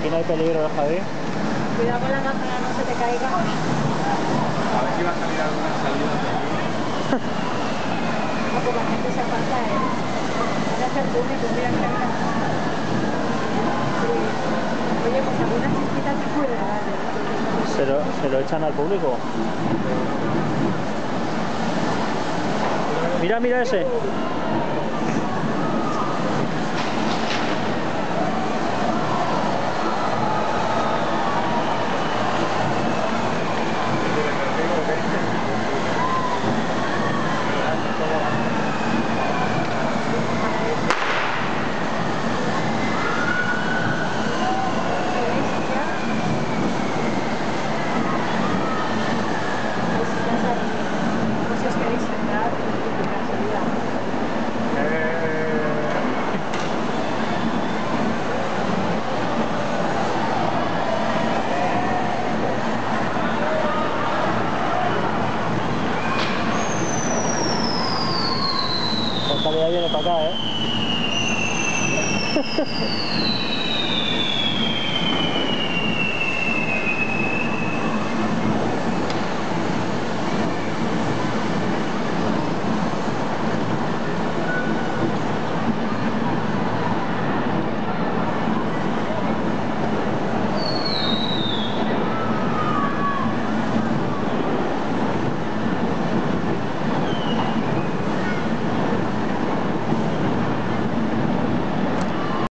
Aquí no hay peligro, Javi. Cuidado con la cámara, no se te caiga. A ver si va a salir alguna salida de aquí. No, pues la gente se aparta, ¿eh? Van a hacer público, mira, mira, mira. Sí. Oye, pues alguna chispita te puede dar. Se lo echan al público. Mira, mira ese. Esta calidad viene para acá, ¿eh?